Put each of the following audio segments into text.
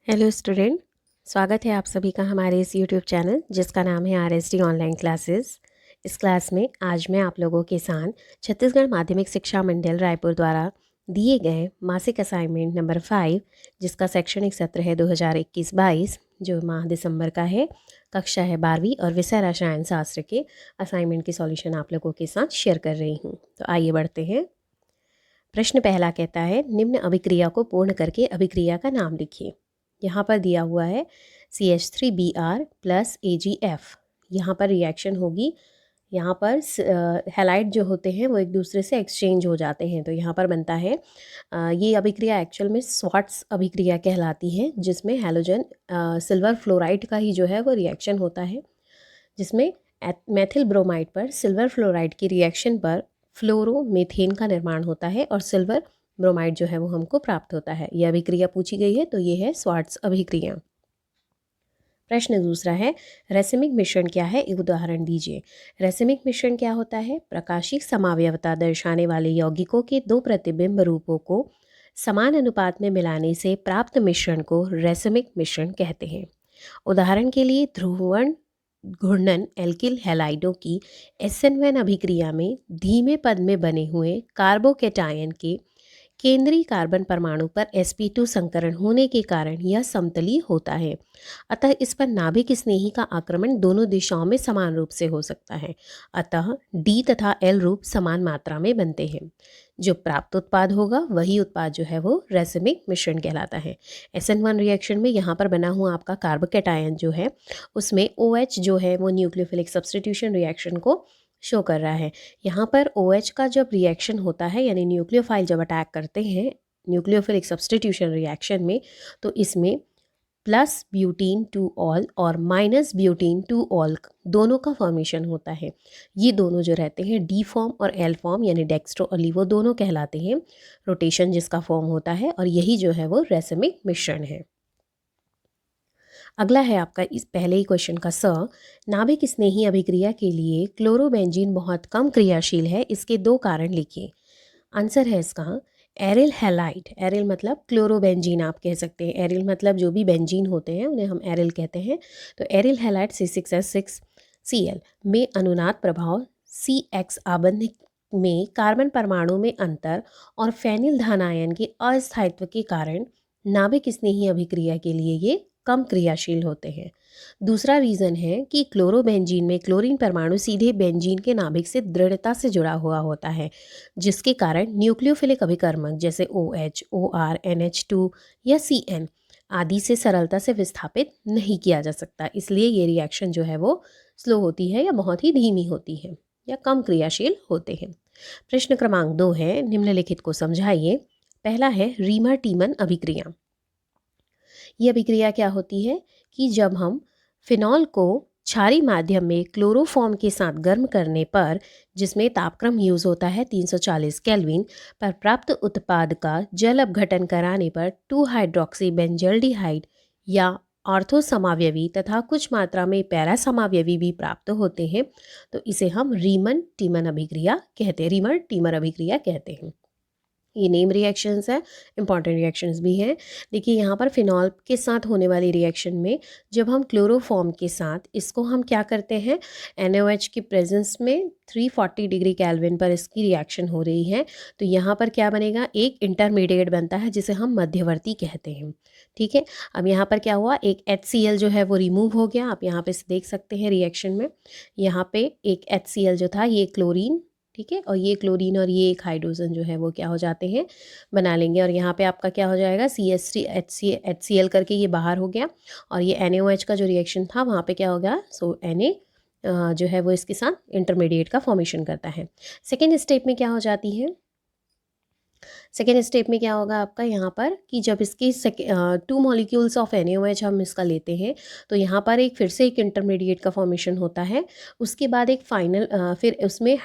Hello student. स्वागत है आप सभी का हमारे इस यूट्यूब चैनल जिसका नाम है RSD ऑनलाइन क्लासेस। इस क्लास में आज मैं आप लोगों के साथ छत्तीसगढ़ माध्यमिक शिक्षा मंडल रायपुर द्वारा दिए गए मासिक असाइनमेंट नंबर 5 जिसका शैक्षणिक सत्र है 2021-22 जो माह दिसंबर का है, कक्षा है 12वीं और विषय रसायन शास्त्र के असाइनमेंट के सॉल्यूशन आप लोगों के साथ शेयर कर रही हूँ। तो आइए बढ़ते हैं। प्रश्न पहला कहता है निम्न अभिक्रिया को पूर्ण करके अभिक्रिया का नाम लिखिए। यहाँ पर दिया हुआ है CH3Br प्लस AgF। यहाँ पर रिएक्शन होगी। यहाँ पर हैलाइड जो होते हैं वो एक दूसरे से एक्सचेंज हो जाते हैं। तो यहाँ पर बनता है ये अभिक्रिया एक्चुअल में स्वार्ट्स अभिक्रिया कहलाती है, जिसमें हैलोजन सिल्वर फ्लोराइड का ही जो है वो रिएक्शन होता है, जिसमें मेथिल ब्रोमाइड पर सिल्वर फ्लोराइड की रिएक्शन पर फ्लोरोमीथेन का निर्माण होता है और सिल्वर ब्रोमाइड जो है वो हमको प्राप्त होता है। यह अभिक्रिया पूछी गई है तो ये है स्वार्ट्स अभिक्रिया। प्रश्न दूसरा है रैसिमिक मिश्रण क्या है, एक उदाहरण दीजिए। रैसिमिक मिश्रण क्या होता है? प्रकाशिक समावयवता दर्शाने वाले यौगिकों के दो प्रतिबिंब रूपों को समान अनुपात में मिलाने से प्राप्त मिश्रण को रैसिमिक मिश्रण कहते हैं। उदाहरण के लिए ध्रुवण घूर्णन एल्किल हैलाइडों की SN1 अभिक्रिया में धीमे पद में बने हुए कार्बोकेटायन के केंद्रीय कार्बन परमाणु पर sp2 संकरण होने के कारण यह समतलीय होता है। अतः इस पर नाभिक स्नेही का आक्रमण दोनों दिशाओं में समान रूप से हो सकता है। अतः D तथा L रूप समान मात्रा में बनते हैं। जो प्राप्त उत्पाद होगा वही उत्पाद जो है वो रैसिमिक मिश्रण कहलाता है। SN1 रिएक्शन में यहाँ पर बना हुआ आपका कार्बोकेटायन जो है उसमें OH जो है वो न्यूक्लियोफिलिक सब्स्टिट्यूशन रिएक्शन को शो कर रहा है। यहाँ पर OH का जब रिएक्शन होता है यानी न्यूक्लियोफाइल जब अटैक करते हैं न्यूक्लियोफिलिक सब्स्टिट्यूशन रिएक्शन में, तो इसमें प्लस ब्यूटीन टू ऑल और माइनस ब्यूटीन टू ऑल दोनों का फॉर्मेशन होता है। ये दोनों जो रहते हैं D फॉर्म और L फॉर्म यानी डेक्स्ट्रो और लीवो दोनों कहलाते हैं। रोटेशन जिसका फॉर्म होता है और यही जो है वो रैसिमिक मिश्रण है। अगला है आपका इस पहले ही क्वेश्चन का नाभिक स्नेही अभिक्रिया के लिए क्लोरोबेंजीन बहुत कम क्रियाशील है, इसके दो कारण लिखिए। आंसर है इसका एरिल हैलाइड। एरिल मतलब क्लोरोबेंजीन आप कह सकते हैं। एरिल मतलब जो भी बेंजीन होते हैं उन्हें हम एरिल कहते हैं। तो एरिल हैलाइड C6H6Cl में अनुनाद प्रभाव CX आबंध में कार्बन परमाणु में अंतर और फेनिल धनायन के अस्थायित्व के कारण नाभिक स्नेही अभिक्रिया के लिए ये कम क्रियाशील होते हैं। दूसरा रीज़न है कि क्लोरोबेंजीन में क्लोरीन परमाणु सीधे बेंजीन के नाभिक से दृढ़ता से जुड़ा हुआ होता है, जिसके कारण न्यूक्लियोफिलिक अभिकर्मक जैसे OH, OR, NH2 या CN आदि से सरलता से विस्थापित नहीं किया जा सकता। इसलिए ये रिएक्शन जो है वो स्लो होती है या बहुत ही धीमी होती है या कम क्रियाशील होते हैं। प्रश्न क्रमांक 2 है निम्नलिखित को समझाइए। पहला है रीमर टीमन अभिक्रिया। ये अभिक्रिया क्या होती है कि जब हम फिनॉल को क्षारीय माध्यम में क्लोरोफॉर्म के साथ गर्म करने पर, जिसमें तापक्रम यूज़ होता है 340 केल्विन पर, प्राप्त उत्पाद का जल अपघटन कराने पर 2 हाइड्रोक्सी बेंजल्डिहाइड या ऑर्थो समावयवी तथा कुछ मात्रा में पैरा समावयवी भी प्राप्त होते हैं, तो इसे हम रीमन टीमन अभिक्रिया कहते हैं, रीमर टीमर अभिक्रिया कहते हैं। ये नेम रिएक्शंस है, इंपॉर्टेंट रिएक्शंस भी हैं। देखिए यहाँ पर फिनॉल के साथ होने वाली रिएक्शन में जब हम क्लोरोफॉर्म के साथ इसको हम क्या करते हैं, NaOH की प्रेजेंस में 340 डिग्री केल्विन पर इसकी रिएक्शन हो रही है, तो यहाँ पर क्या बनेगा, एक इंटरमीडिएट बनता है जिसे हम मध्यवर्ती कहते हैं। ठीक है, अब यहाँ पर क्या हुआ, एक HCl जो है वो रिमूव हो गया। आप यहाँ पे देख सकते हैं रिएक्शन में, यहाँ पे एक HCl जो था ये क्लोरीन, ठीक है, और ये क्लोरीन और ये एक हाइड्रोजन जो है वो क्या हो जाते हैं, बना लेंगे। और यहाँ पे आपका क्या हो जाएगा, CH3HCl करके ये बाहर हो गया और ये NaOH का जो रिएक्शन था वहाँ पे क्या हो गया, Na जो है वो इसके साथ इंटरमीडिएट का फॉर्मेशन करता है। सेकेंड स्टेप में क्या हो जाती है, सेकेंड स्टेप में क्या होगा आपका यहाँ पर कि जब इसके 2 मॉलिक्यूल्स ऑफ NaOH हम इसका लेते हैं तो यहाँ पर एक फिर से एक इंटरमीडिएट का फॉर्मेशन होता है। उसके बाद एक फाइनल फिर उसमें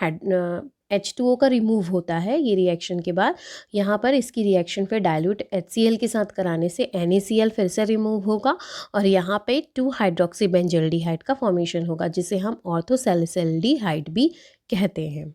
H2O का रिमूव होता है। ये रिएक्शन के बाद यहाँ पर इसकी रिएक्शन फिर डाइल्यूट HCl के साथ कराने से NaCl फिर से रिमूव होगा और यहाँ पे 2 हाइड्रोक्सी बेंजल्डिहाइड का फॉर्मेशन होगा, जिसे हम ऑर्थोसैलिसिल्डिहाइड भी कहते हैं।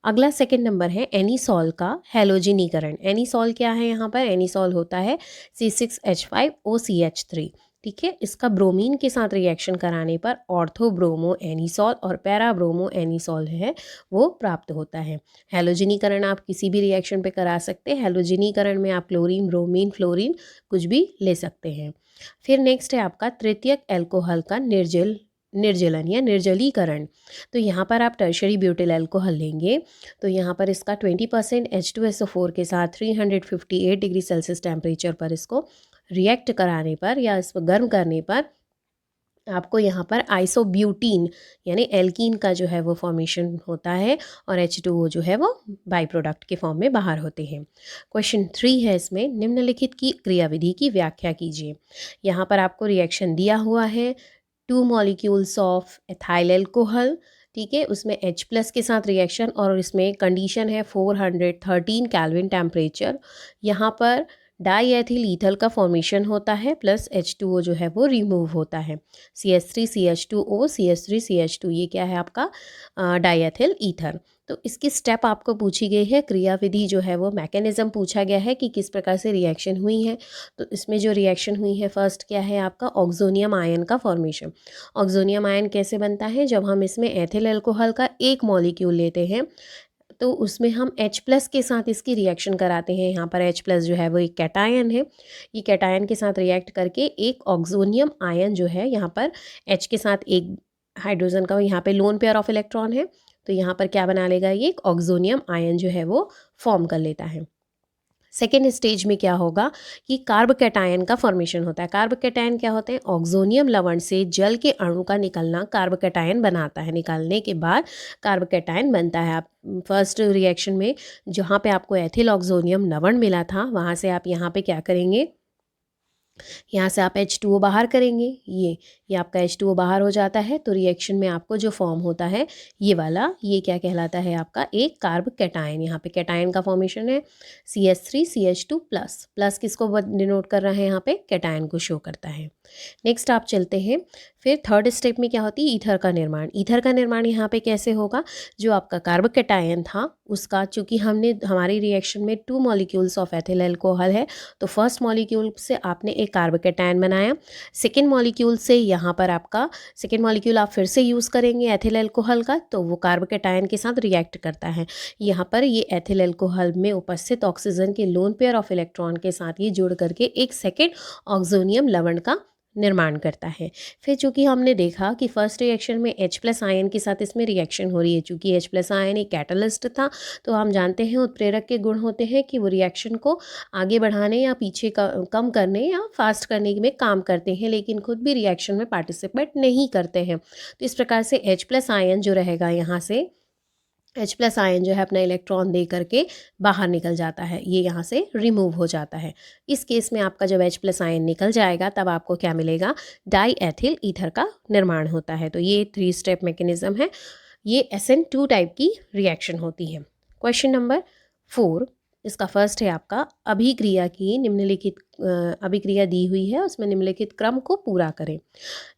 अगला सेकंड नंबर है एनीसॉल का हैलोजिनीकरण। एनीसॉल क्या है यहाँ पर? एनीसॉल होता है C6H5OCH3। ठीक है, इसका ब्रोमीन के साथ रिएक्शन कराने पर ऑर्थोब्रोमो एनीसॉल और पैराब्रोमो एनीसॉल है वो प्राप्त होता है। हैलोजिनीकरण आप किसी भी रिएक्शन पे करा सकते हैं। हैलोजिनीकरण में आप क्लोरीन, ब्रोमीन, फ्लोरीन कुछ भी ले सकते हैं। फिर नेक्स्ट है आपका तृतीयक एल्कोहल का निर्जलन या निर्जलीकरण। तो यहाँ पर आप टर्शरी ब्यूटिल एल्कोहल लेंगे तो यहाँ पर इसका 20% H2SO4 के साथ 358 डिग्री सेल्सियस टेम्परेचर पर इसको रिएक्ट कराने पर या इसको गर्म करने पर आपको यहाँ पर आइसोब्यूटीन यानी एल्कीन का जो है वो फॉर्मेशन होता है और H2O जो है वो बाई प्रोडक्ट के फॉर्म में बाहर होते हैं। क्वेश्चन 3 है इसमें, निम्नलिखित की क्रियाविधि की व्याख्या कीजिए। यहाँ पर आपको रिएक्शन दिया हुआ है 2 मॉलिक्यूल्स ऑफ एथाइल एल्कोहल। ठीक है, उसमें H+ के साथ रिएक्शन और इसमें कंडीशन है 413 केल्विन टेम्परेचर। यहाँ पर डाई एथिल ईथर का फॉर्मेशन होता है प्लस H2O जो है वो रिमूव होता है। CH3CH2O CH3CH2 ये क्या है आपका डाई एथिल ईथर। तो इसकी स्टेप आपको पूछी गई है, क्रियाविधि जो है वो मैकेनिज्म पूछा गया है कि किस प्रकार से रिएक्शन हुई है। तो इसमें जो रिएक्शन हुई है फर्स्ट क्या है आपका ऑक्सोनियम आयन का फॉर्मेशन। ऑक्सोनियम आयन कैसे बनता है? जब हम इसमें एथिल अल्कोहल का एक मॉलिक्यूल लेते हैं तो उसमें हम H+ के साथ इसकी रिएक्शन कराते हैं। यहाँ पर H+ जो है वो एक कैटायन है। ये कैटायन के साथ रिएक्ट करके एक ऑक्सोनियम आयन जो है यहाँ पर H के साथ एक हाइड्रोजन का यहाँ पे लोन पेयर ऑफ इलेक्ट्रॉन है तो यहाँ पर क्या बना लेगा? ये एक ऑक्सोनियम आयन जो है वो फॉर्म कर लेता है। सेकेंड स्टेज में क्या होगा कि कार्ब कैटायन का फॉर्मेशन होता है। कार्ब कैटायन क्या होते हैं? ऑक्सोनियम लवण से जल के अणु का निकलना कार्ब कैटायन बनाता है। निकालने के बाद कार्ब कैटायन बनता है। आप फर्स्ट रिएक्शन में जहाँ पे आपको एथिल ऑक्सोनियम लवण मिला था वहाँ से आप यहाँ पे क्या करेंगे? यहाँ से आप H2O बाहर करेंगे। ये आपका H2O बाहर हो जाता है तो रिएक्शन में आपको जो फॉर्म होता है ये वाला, ये क्या कहलाता है आपका एक कार्ब कैटायन। यहाँ पे कैटायन का फॉर्मेशन है CH3CH2 प्लस। प्लस किसको डिनोट कर रहा है? यहाँ पे कैटायन को शो करता है। नेक्स्ट आप चलते हैं, फिर थर्ड स्टेप में क्या होती है? ईथर का निर्माण। ईथर का निर्माण यहाँ पे कैसे होगा? जो आपका कार्ब कैटायन था उसका, चूँकि हमने हमारी रिएक्शन में 2 मॉलिक्यूल्स ऑफ एथिल अल्कोहल है तो फर्स्ट मॉलिक्यूल से आपने एक कार्ब कैटायन बनाया। सेकेंड मॉलिक्यूल से यहाँ पर आपका सेकेंड मॉलिक्यूल आप फिर से यूज़ करेंगे एथिल अल्कोहल का तो वो कार्ब कैटायन के साथ रिएक्ट करता है। यहाँ पर ये एथिल अल्कोहल में उपस्थित ऑक्सीजन के लोन पेयर ऑफ इलेक्ट्रॉन के साथ ये जुड़ करके एक सेकेंड ऑक्सोनियम लवण का निर्माण करता है। फिर चूंकि हमने देखा कि फर्स्ट रिएक्शन में H+ आयन के साथ इसमें रिएक्शन हो रही है, चूंकि H+ आयन एक कैटलिस्ट था तो हम जानते हैं उत्प्रेरक के गुण होते हैं कि वो रिएक्शन को आगे बढ़ाने या पीछे कम करने या फास्ट करने में काम करते हैं लेकिन खुद भी रिएक्शन में पार्टिसिपेट नहीं करते हैं। तो इस प्रकार से H+ आयन जो रहेगा यहाँ से H+ आयन जो है अपना इलेक्ट्रॉन दे करके बाहर निकल जाता है, ये यहाँ से रिमूव हो जाता है। इस केस में आपका जब H+ आयन निकल जाएगा तब आपको क्या मिलेगा? डाई एथिल ईथर का निर्माण होता है। तो ये 3 स्टेप मैकेनिज्म है। ये SN2 टाइप की रिएक्शन होती है। क्वेश्चन नंबर 4, इसका फर्स्ट है आपका अभिक्रिया की निम्नलिखित अभिक्रिया दी हुई है उसमें निम्नलिखित क्रम को पूरा करें।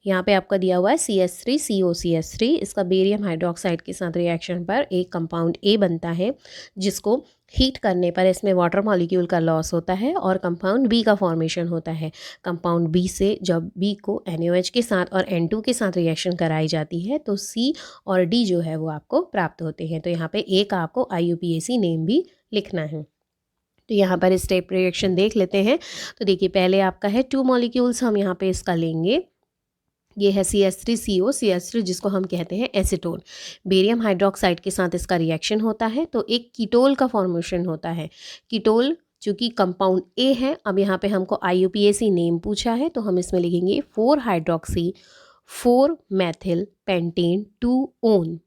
यहाँ पे आपका दिया हुआ है CH3COCH3। इसका बेरियम हाइड्रोक्साइड के साथ रिएक्शन पर एक कंपाउंड A बनता है जिसको हीट करने पर इसमें वाटर मॉलिक्यूल का लॉस होता है और कंपाउंड B का फॉर्मेशन होता है। कंपाउंड B से जब B को NaOH के साथ और N2 के साथ रिएक्शन कराई जाती है तो C और D जो है वो आपको प्राप्त होते हैं। तो यहाँ पे A का आपको IUPAC नेम भी लिखना है। तो यहाँ पर स्टेप रिएक्शन देख लेते हैं। तो देखिए पहले आपका है 2 मॉलिक्यूल्स हम यहाँ पे इसका लेंगे। ये है CH3CO CH3 जिसको हम कहते हैं एसीटोन। बेरियम हाइड्रोक्साइड के साथ इसका रिएक्शन होता है तो एक कीटोल का फॉर्मेशन होता है। कीटोल चूँकि कंपाउंड A है, अब यहाँ पे हमको IUPAC नेम पूछा है तो हम इसमें लिखेंगे 4 हाइड्रोक्सी 4 मैथिल पेंटेन 2 ओन।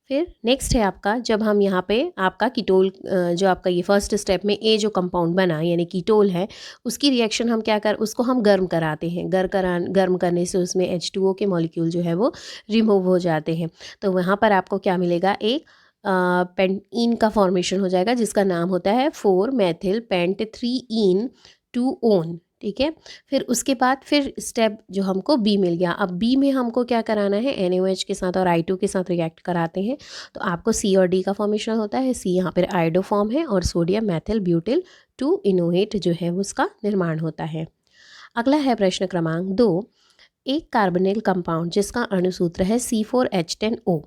फिर नेक्स्ट है आपका, जब हम यहाँ पे आपका कीटोल जो आपका ये फर्स्ट स्टेप में ए जो कंपाउंड बना यानी कीटोल है उसकी रिएक्शन हम क्या कर उसको हम गर्म कराते हैं। गर्म करने से उसमें H2O के मॉलिक्यूल जो है वो रिमूव हो जाते हैं। तो वहाँ पर आपको क्या मिलेगा? एक पेंटीन का फॉर्मेशन हो जाएगा जिसका नाम होता है 4 मैथिल पेंट 3 इन 2 ओन। ठीक है। फिर उसके बाद फिर स्टेप जो हमको बी मिल गया। अब बी में हमको क्या कराना है, NaOH के साथ और I2 के साथ रिएक्ट कराते हैं तो आपको C और D का फॉर्मेशन होता है। C यहाँ पर आयोडो फॉर्म है और सोडियम मैथिल ब्यूटिल 2 इनोएट जो है उसका निर्माण होता है। अगला है प्रश्न क्रमांक 2। एक कार्बोनिल कंपाउंड जिसका अणुसूत्र है C4H10O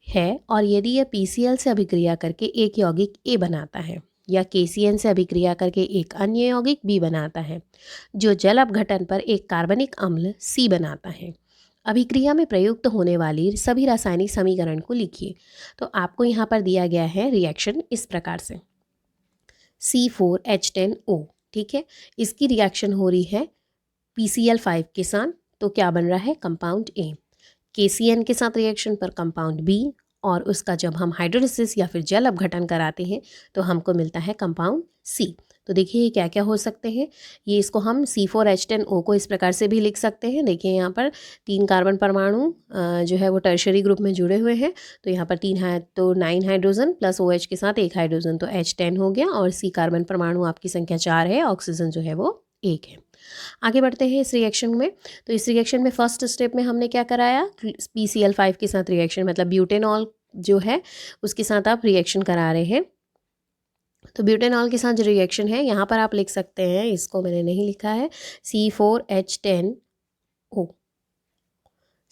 है और यदि यह PCl से अभिक्रिया करके एक यौगिक A बनाता है या KCN से अभिक्रिया करके एक अन्य यौगिक B बनाता है जो जल अपघटन पर एक कार्बनिक अम्ल C बनाता है, अभिक्रिया में प्रयुक्त होने वाली सभी रासायनिक समीकरण को लिखिए। तो आपको यहाँ पर दिया गया है रिएक्शन इस प्रकार से C4H10O, ठीक है। इसकी रिएक्शन हो रही है PCl5 के साथ, तो क्या बन रहा है कंपाउंड A। KCN के साथ रिएक्शन पर कंपाउंड B और उसका जब हम हाइड्रोलिसिस या फिर जल अपघटन कराते हैं तो हमको मिलता है कंपाउंड C। तो देखिए ये क्या क्या हो सकते हैं। ये इसको हम C4H10O को इस प्रकार से भी लिख सकते हैं। देखिए यहाँ पर 3 कार्बन परमाणु जो है वो टर्शरी ग्रुप में जुड़े हुए हैं, तो यहाँ पर 3 है तो 9 हाइड्रोजन प्लस OH के साथ 1 हाइड्रोजन तो H10 हो गया और C कार्बन परमाणु आपकी संख्या 4 है, ऑक्सीजन जो है वो 1 है। आगे बढ़ते हैं इस रिएक्शन में। तो इस रिएक्शन में फर्स्ट स्टेप में हमने क्या कराया, PCl5 के साथ रिएक्शन मतलब ब्यूटेनॉल जो है उसके साथ आप रिएक्शन करा रहे हैं। तो ब्यूटेनॉल के साथ जो रिएक्शन है यहाँ पर आप लिख सकते हैं, इसको मैंने नहीं लिखा है, C4H10O,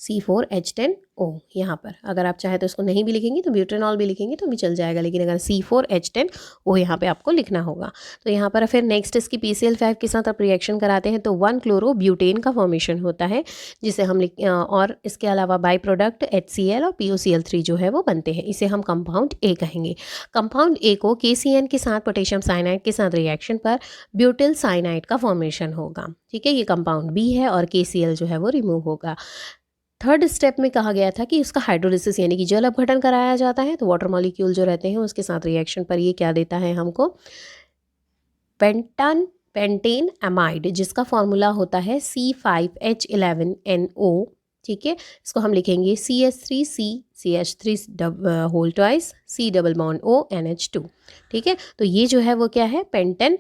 C4H10O यहाँ पर अगर आप चाहे तो इसको नहीं भी लिखेंगे तो ब्यूटेनॉल भी लिखेंगे तो भी चल जाएगा, लेकिन अगर C4H10O यहाँ पे आपको लिखना होगा। तो यहाँ पर फिर नेक्स्ट इसकी PCl5 के साथ आप रिएक्शन कराते हैं तो 1 क्लोरो ब्यूटेन का फॉर्मेशन होता है जिसे हम और इसके अलावा बाई प्रोडक्ट HCl और POCl3 जो है वो बनते हैं, इसे हम कंपाउंड A कहेंगे। कंपाउंड A को KCN के साथ पोटेशियम साइनाइड के साथ रिएक्शन पर ब्यूटिल साइनाइड का फॉर्मेशन होगा, ठीक है। ये कंपाउंड B है और KCl जो है वो रिमूव होगा। थर्ड स्टेप में कहा गया था कि उसका हाइड्रोलिसिस यानी कि जल अपघटन कराया जाता है, तो वाटर मॉलिक्यूल जो रहते हैं उसके साथ रिएक्शन पर ये क्या देता है हमको, पेंटेन अमाइड जिसका फॉर्मूला होता है C5H11NO, ठीक है। इसको हम लिखेंगे CH3CCH3 whole twice C double bond O NH2, ठीक है। तो ये जो है वो क्या है, पेंटेन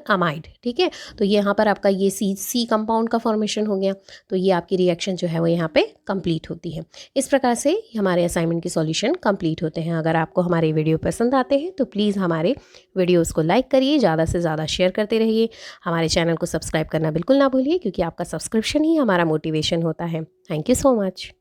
अमाइड, ठीक है। तो यहाँ पर आपका ये C कंपाउंड का फॉर्मेशन हो गया, तो ये आपकी रिएक्शन जो है वो यहाँ पे कंप्लीट होती है। इस प्रकार से हमारे असाइनमेंट के सॉल्यूशन कंप्लीट होते हैं। अगर आपको हमारे वीडियो पसंद आते हैं तो प्लीज़ हमारे वीडियोस को लाइक करिए, ज़्यादा से ज़्यादा शेयर करते रहिए, हमारे चैनल को सब्सक्राइब करना बिल्कुल ना भूलिए क्योंकि आपका सब्सक्रिप्शन ही हमारा मोटिवेशन होता है। Thank you so much.